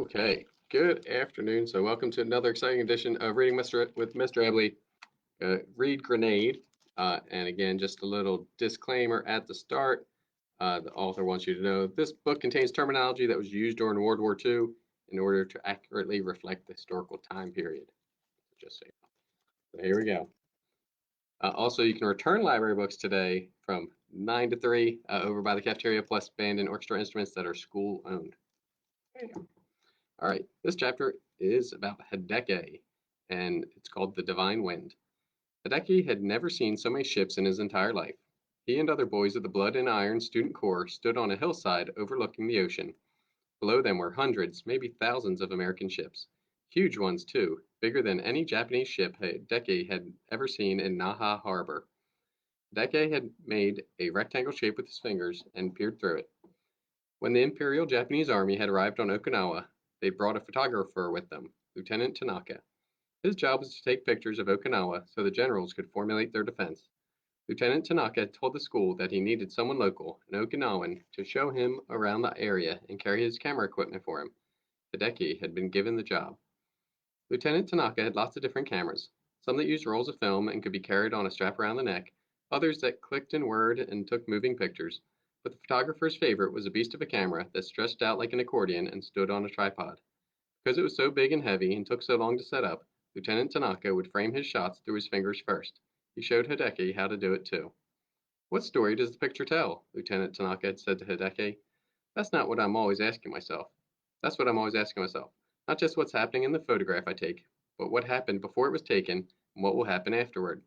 Okay, good afternoon. So welcome to another exciting edition of Reading with Mr. Eble. Read Grenade. And again, just a little disclaimer at the start. The author wants you to know this book contains terminology that was used during World War II in order to accurately reflect the historical time period. Just so you know. So here we go. Also, you can return library books today from 9 to 3 over by the cafeteria, plus band and orchestra instruments that are school owned. All right, this chapter is about Hideki, and it's called The Divine Wind. Hideki had never seen so many ships in his entire life. He and other boys of the Blood and Iron Student Corps stood on a hillside overlooking the ocean. Below them were hundreds, maybe thousands of American ships. Huge ones, too, bigger than any Japanese ship Hideki had ever seen in Naha Harbor. Hideki had made a rectangle shape with his fingers and peered through it. When the Imperial Japanese Army had arrived on Okinawa, they brought a photographer with them, Lieutenant Tanaka. His job was to take pictures of Okinawa so the generals could formulate their defense. Lieutenant Tanaka told the school that he needed someone local, an Okinawan, to show him around the area and carry his camera equipment for him. Hideki had been given the job. Lieutenant Tanaka had lots of different cameras, some that used rolls of film and could be carried on a strap around the neck, others that clicked and whirred and took moving pictures. But the photographer's favorite was a beast of a camera that stretched out like an accordion and stood on a tripod. Because it was so big and heavy and took so long to set up, Lieutenant Tanaka would frame his shots through his fingers first. He showed Hideki how to do it too. What story does the picture tell? Lieutenant Tanaka had said to Hideki. That's not what I'm always asking myself. That's what I'm always asking myself. Not just what's happening in the photograph I take, but what happened before it was taken and what will happen afterward.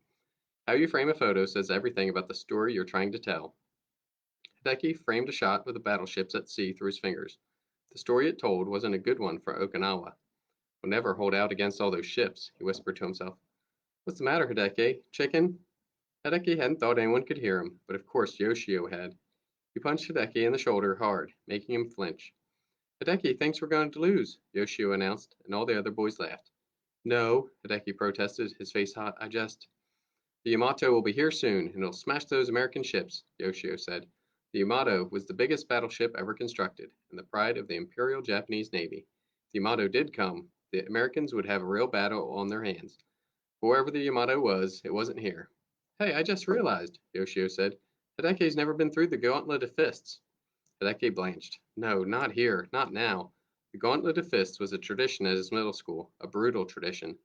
How you frame a photo says everything about the story you're trying to tell. Hideki framed a shot with the battleships at sea through his fingers. The story it told wasn't a good one for Okinawa. We'll never hold out against all those ships, he whispered to himself. What's the matter, Hideki? Chicken? Hideki hadn't thought anyone could hear him, but of course Yoshio had. He punched Hideki in the shoulder hard, making him flinch. Hideki thinks we're going to lose, Yoshio announced, and all the other boys laughed. No, Hideki protested, his face hot. The Yamato will be here soon, and it'll smash those American ships, Yoshio said. The Yamato was the biggest battleship ever constructed, and the pride of the Imperial Japanese Navy. If the Yamato did come, the Americans would have a real battle on their hands. Wherever the Yamato was, it wasn't here. Hey, I just realized, Yoshio said. Hideki's never been through the Gauntlet of Fists. Hideki blanched. No, not here, not now. The Gauntlet of Fists was a tradition at his middle school, a brutal tradition.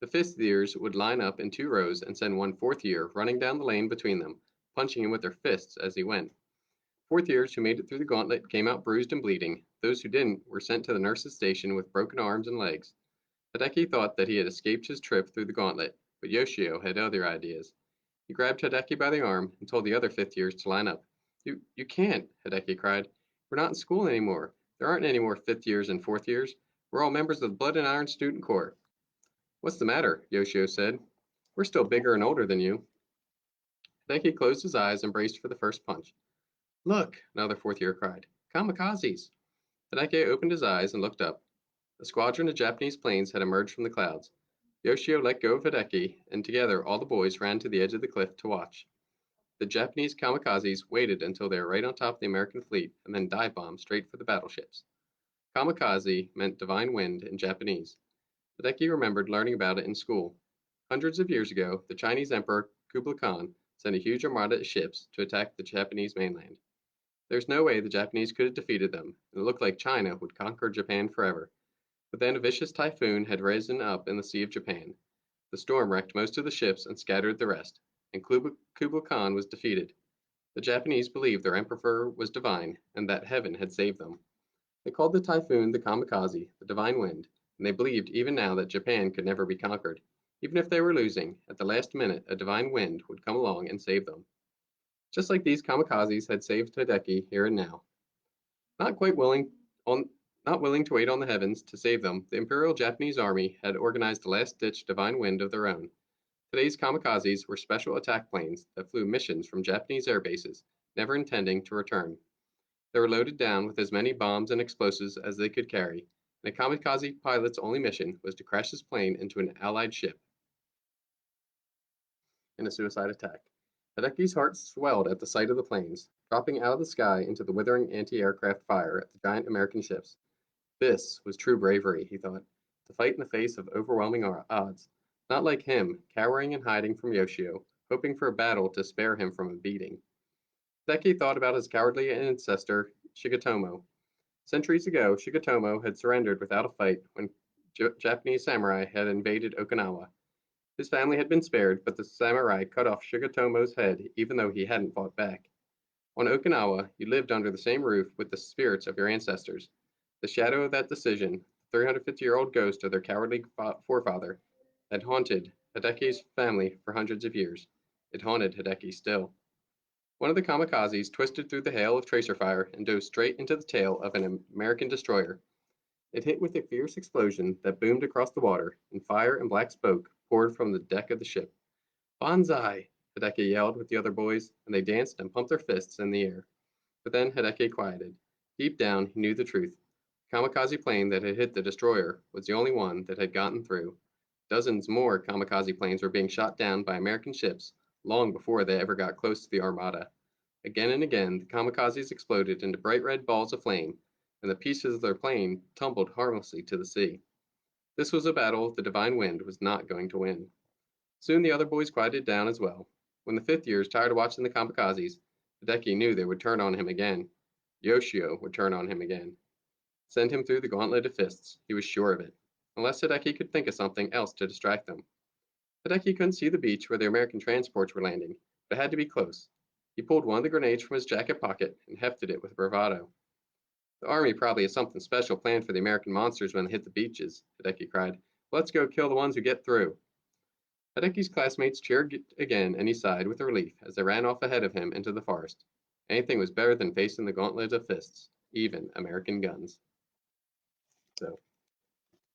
The fifth years would line up in two rows and send one fourth year running down the lane between them, punching him with their fists as he went. Fourth years who made it through the gauntlet came out bruised and bleeding. Those who didn't were sent to the nurse's station with broken arms and legs. Hideki thought that he had escaped his trip through the gauntlet, but Yoshio had other ideas. He grabbed Hideki by the arm and told the other fifth years to line up. You can't, Hideki cried. We're not in school anymore. There aren't any more fifth years and fourth years. We're all members of the Blood and Iron Student Corps. What's the matter? Yoshio said. We're still bigger and older than you. Hideki closed his eyes and braced for the first punch. Look, another fourth year cried. Kamikazes! Hideki opened his eyes and looked up. A squadron of Japanese planes had emerged from the clouds. Yoshio let go of Hideki, and together all the boys ran to the edge of the cliff to watch. The Japanese kamikazes waited until they were right on top of the American fleet and then dive bombed straight for the battleships. Kamikaze meant divine wind in Japanese. Hideki remembered learning about it in school. Hundreds of years ago, the Chinese Emperor Kublai Khan sent a huge armada of ships to attack the Japanese mainland. There's no way the Japanese could have defeated them, and it looked like China would conquer Japan forever. But then a vicious typhoon had risen up in the Sea of Japan. The storm wrecked most of the ships and scattered the rest, and Kublai Khan was defeated. The Japanese believed their emperor was divine and that heaven had saved them. They called the typhoon the kamikaze, the divine wind, and they believed even now that Japan could never be conquered. Even if they were losing, at the last minute a divine wind would come along and save them. Just like these kamikazes had saved Hideki here and now. Not quite willing on Not willing to wait on the heavens to save them, the Imperial Japanese Army had organized a last-ditch divine wind of their own. Today's kamikazes were special attack planes that flew missions from Japanese air bases, never intending to return. They were loaded down with as many bombs and explosives as they could carry, and a kamikaze pilot's only mission was to crash his plane into an Allied ship in a suicide attack. Hideki's heart swelled at the sight of the planes, dropping out of the sky into the withering anti-aircraft fire at the giant American ships. This was true bravery, he thought, to fight in the face of overwhelming odds, not like him, cowering and hiding from Yoshio, hoping for a battle to spare him from a beating. Hideki thought about his cowardly ancestor, Shigetomo. Centuries ago, Shigetomo had surrendered without a fight when Japanese samurai had invaded Okinawa. His family had been spared, but the samurai cut off Shigetomo's head even though he hadn't fought back. On Okinawa, you lived under the same roof with the spirits of your ancestors. The shadow of that decision, the 350-year-old ghost of their cowardly forefather, had haunted Hideki's family for hundreds of years. It haunted Hideki still. One of the kamikazes twisted through the hail of tracer fire and dove straight into the tail of an American destroyer. It hit with a fierce explosion that boomed across the water, and fire and black smoke poured from the deck of the ship. Banzai! Hideki yelled with the other boys, and they danced and pumped their fists in the air. But then Hideki quieted. Deep down, he knew the truth. The kamikaze plane that had hit the destroyer was the only one that had gotten through. Dozens more kamikaze planes were being shot down by American ships long before they ever got close to the Armada. Again and again, the kamikazes exploded into bright red balls of flame, and the pieces of their plane tumbled harmlessly to the sea. This was a battle the divine wind was not going to win. Soon the other boys quieted down as well. When the fifth years tired of watching the kamikazes, Hideki knew they would turn on him again. Yoshio would turn on him again. Send him through the gauntlet of fists, he was sure of it, unless Hideki could think of something else to distract them. Hideki couldn't see the beach where the American transports were landing, but it had to be close. He pulled one of the grenades from his jacket pocket and hefted it with bravado. The army probably has something special planned for the American monsters when they hit the beaches, Hideki cried. Let's go kill the ones who get through. Hideki's classmates cheered again, and he sighed with relief as they ran off ahead of him into the forest. Anything was better than facing the gauntlet of fists, even American guns. So,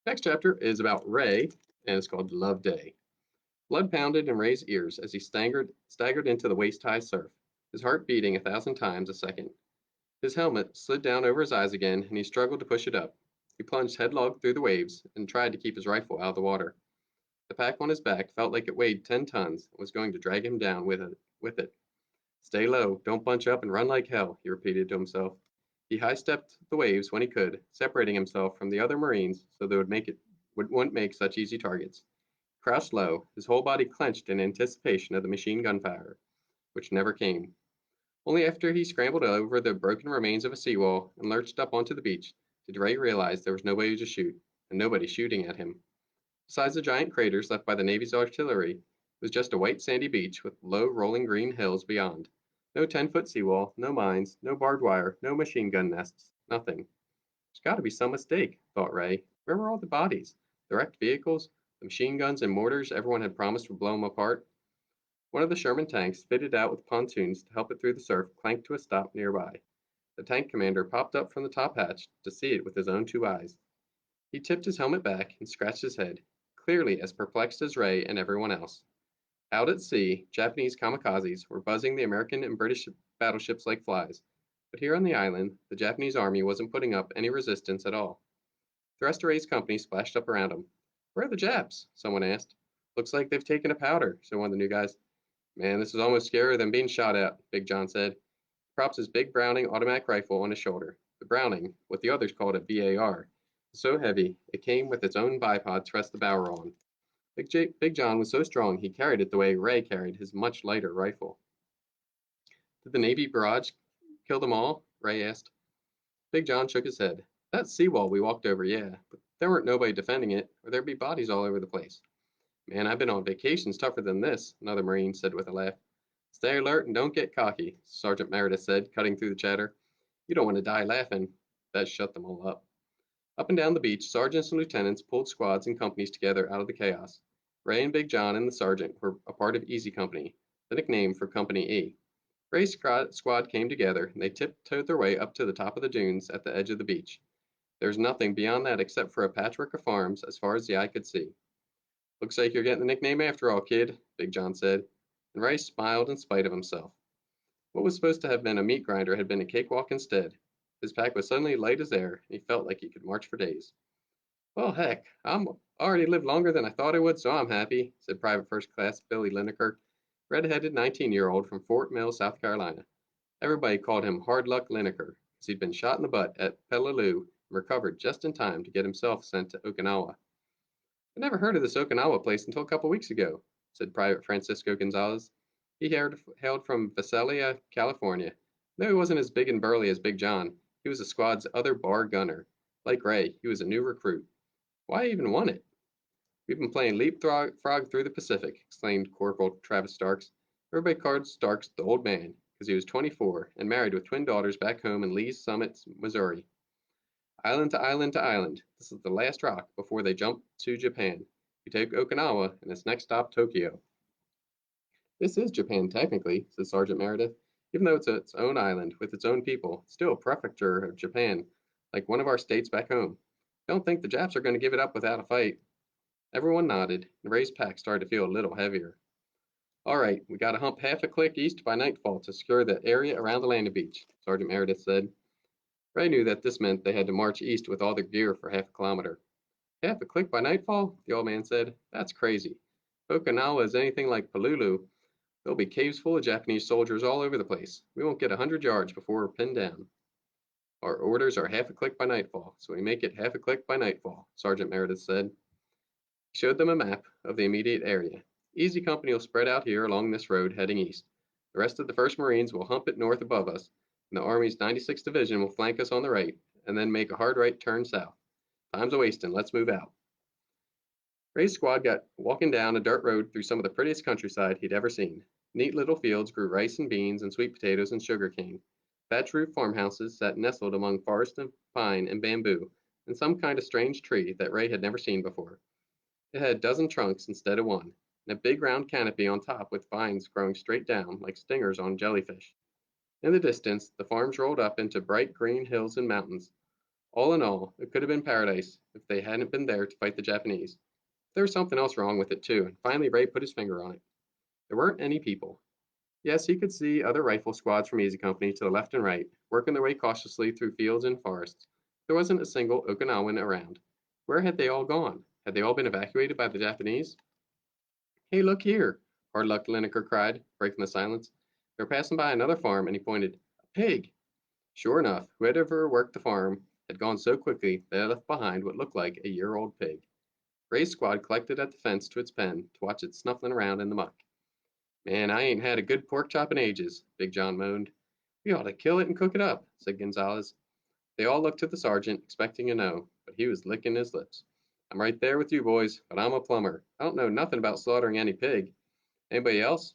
next chapter is about Ray, and it's called Love Day. Blood pounded in Ray's ears as he staggered into the waist-high surf, his heart beating 1,000 times a second. His helmet slid down over his eyes again, and he struggled to push it up. He plunged headlong through the waves and tried to keep his rifle out of the water. The pack on his back felt like it weighed 10 tons and was going to drag him down with it. Stay low, don't bunch up and run like hell, he repeated to himself. He high-stepped the waves when he could, separating himself from the other Marines so they wouldn't make such easy targets. Crouched low, his whole body clenched in anticipation of the machine gun fire, which never came. Only after he scrambled over the broken remains of a seawall and lurched up onto the beach did Ray realize there was nobody to shoot, and nobody shooting at him. Besides the giant craters left by the Navy's artillery, it was just a white sandy beach with low rolling green hills beyond. No 10-foot seawall, no mines, no barbed wire, no machine gun nests, nothing. There's got to be some mistake, thought Ray. Where were all the bodies? The wrecked vehicles? The machine guns and mortars everyone had promised would blow them apart? One of the Sherman tanks, fitted out with pontoons to help it through the surf, clanked to a stop nearby. The tank commander popped up from the top hatch to see it with his own 2 eyes. He tipped his helmet back and scratched his head, clearly as perplexed as Ray and everyone else. Out at sea, Japanese kamikazes were buzzing the American and British battleships like flies, but here on the island, the Japanese army wasn't putting up any resistance at all. The rest of Ray's company splashed up around him. Where are the Japs? Someone asked. Looks like they've taken a powder, said one of the new guys. Man, this is almost scarier than being shot at, Big John said. He propped his big Browning automatic rifle on his shoulder. The Browning, what the others called a BAR, was so heavy it came with its own bipod to rest the barrel on. Big John was so strong he carried it the way Ray carried his much lighter rifle. Did the Navy barrage kill them all? Ray asked. Big John shook his head. That seawall we walked over, yeah, but there weren't nobody defending it, or there'd be bodies all over the place. Man, I've been on vacations tougher than this, another Marine said with a laugh. Stay alert and don't get cocky, Sergeant Meredith said, cutting through the chatter. You don't want to die laughing. That shut them all up. Up and down the beach, sergeants and lieutenants pulled squads and companies together out of the chaos. Ray and Big John and the sergeant were a part of Easy Company, the nickname for Company E. Ray's squad came together, and they tiptoed their way up to the top of the dunes at the edge of the beach. There was nothing beyond that except for a patchwork of farms as far as the eye could see. Looks like you're getting the nickname after all, kid, Big John said, and Ray smiled in spite of himself. What was supposed to have been a meat grinder had been a cakewalk instead. His pack was suddenly light as air, and he felt like he could march for days. Well, heck, I'm already lived longer than I thought I would, so I'm happy, said Private First Class Billy Lineker, red-headed 19-year-old from Fort Mill, South Carolina. Everybody called him Hard Luck Lineker, because he'd been shot in the butt at Peleliu and recovered just in time to get himself sent to Okinawa. I never heard of this Okinawa place until a couple weeks ago, said Private Francisco Gonzalez. He hailed from Visalia, California. Though he wasn't as big and burly as Big John, he was the squad's other bar gunner. Like Ray, he was a new recruit. Why even want it? We've been playing leapfrog through the Pacific, exclaimed Corporal Travis Starks. Everybody called Starks the old man, because he was 24 and married with twin daughters back home in Lee's Summit, Missouri. Island to island to island. This is the last rock before they jump to Japan. We take Okinawa, and its next stop, Tokyo. This is Japan, technically, said Sergeant Meredith. Even though it's its own island with its own people, it's still a prefecture of Japan, like one of our states back home. Don't think the Japs are going to give it up without a fight. Everyone nodded, and Ray's pack started to feel a little heavier. All right, we got to hump half a click east by nightfall to secure the area around the landing beach, Sergeant Meredith said. Ray knew that this meant they had to march east with all their gear for half a kilometer. Half a click by nightfall? The old man said. That's crazy. If Okinawa is anything like Palulu, there'll be caves full of Japanese soldiers all over the place. We won't get 100 yards before we're pinned down. Our orders are half a click by nightfall, so we make it half a click by nightfall, Sergeant Meredith said. He showed them a map of the immediate area. Easy Company will spread out here along this road heading east. The rest of the 1st Marines will hump it north above us, and the Army's 96th Division will flank us on the right, and then make a hard right turn south. Time's a wasting. Let's move out. Ray's squad got walking down a dirt road through some of the prettiest countryside he'd ever seen. Neat little fields grew rice and beans and sweet potatoes and sugar cane. Thatch roof farmhouses sat nestled among forest of pine and bamboo and some kind of strange tree that Ray had never seen before. It had a dozen trunks instead of one, and a big round canopy on top with vines growing straight down like stingers on jellyfish. In the distance, the farms rolled up into bright green hills and mountains. All in all, it could have been paradise if they hadn't been there to fight the Japanese. There was something else wrong with it, too, and finally Ray put his finger on it. There weren't any people. Yes, he could see other rifle squads from Easy Company to the left and right, working their way cautiously through fields and forests. There wasn't a single Okinawan around. Where had they all gone? Had they all been evacuated by the Japanese? Hey, look here, Hard Luck Lineker cried, breaking the silence. They were passing by another farm, and he pointed. A pig! Sure enough, whoever worked the farm had gone so quickly they had left behind what looked like a year-old pig. Ray's squad collected at the fence to its pen to watch it snuffling around in the muck. Man, I ain't had a good pork chop in ages, Big John moaned. We ought to kill it and cook it up, said Gonzalez. They all looked to the sergeant, expecting a no, but he was licking his lips. I'm right there with you boys, but I'm a plumber. I don't know nothing about slaughtering any pig. Anybody else?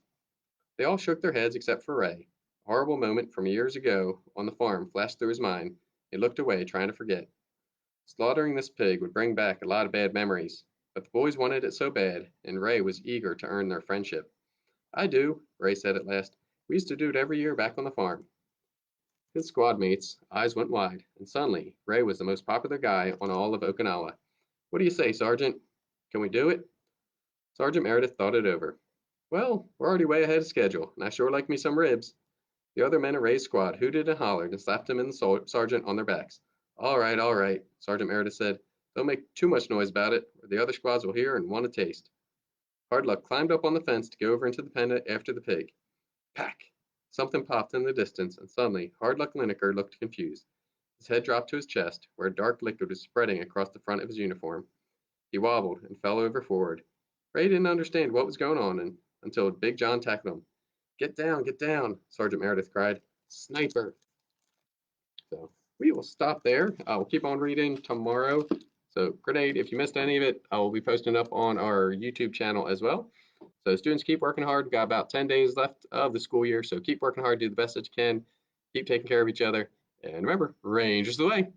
They all shook their heads except for Ray. A horrible moment from years ago on the farm flashed through his mind. He looked away, trying to forget. Slaughtering this pig would bring back a lot of bad memories, but the boys wanted it so bad, and Ray was eager to earn their friendship. I do, Ray said at last. We used to do it every year back on the farm. His squad mates' eyes went wide, and suddenly Ray was the most popular guy on all of Okinawa. What do you say, Sergeant? Can we do it? Sergeant Meredith thought it over. Well, we're already way ahead of schedule, and I sure like me some ribs. The other men in Ray's squad hooted and hollered and slapped him and the sergeant on their backs. All right, Sergeant Meredith said. Don't make too much noise about it, or the other squads will hear and want a taste. Hardluck climbed up on the fence to go over into the pen after the pig. Pack! Something popped in the distance, and suddenly Hardluck Lineker looked confused. His head dropped to his chest, where a dark liquid was spreading across the front of his uniform. He wobbled and fell over forward. Ray didn't understand what was going on until Big John tackled him. Get down, Sergeant Meredith cried. Sniper! So we will stop there. I'll keep on reading tomorrow. So Grenade, if you missed any of it, I will be posting up on our YouTube channel as well. So students, keep working hard. We've got about 10 days left of the school year, so keep working hard, do the best that you can, keep taking care of each other, and remember, range is the way.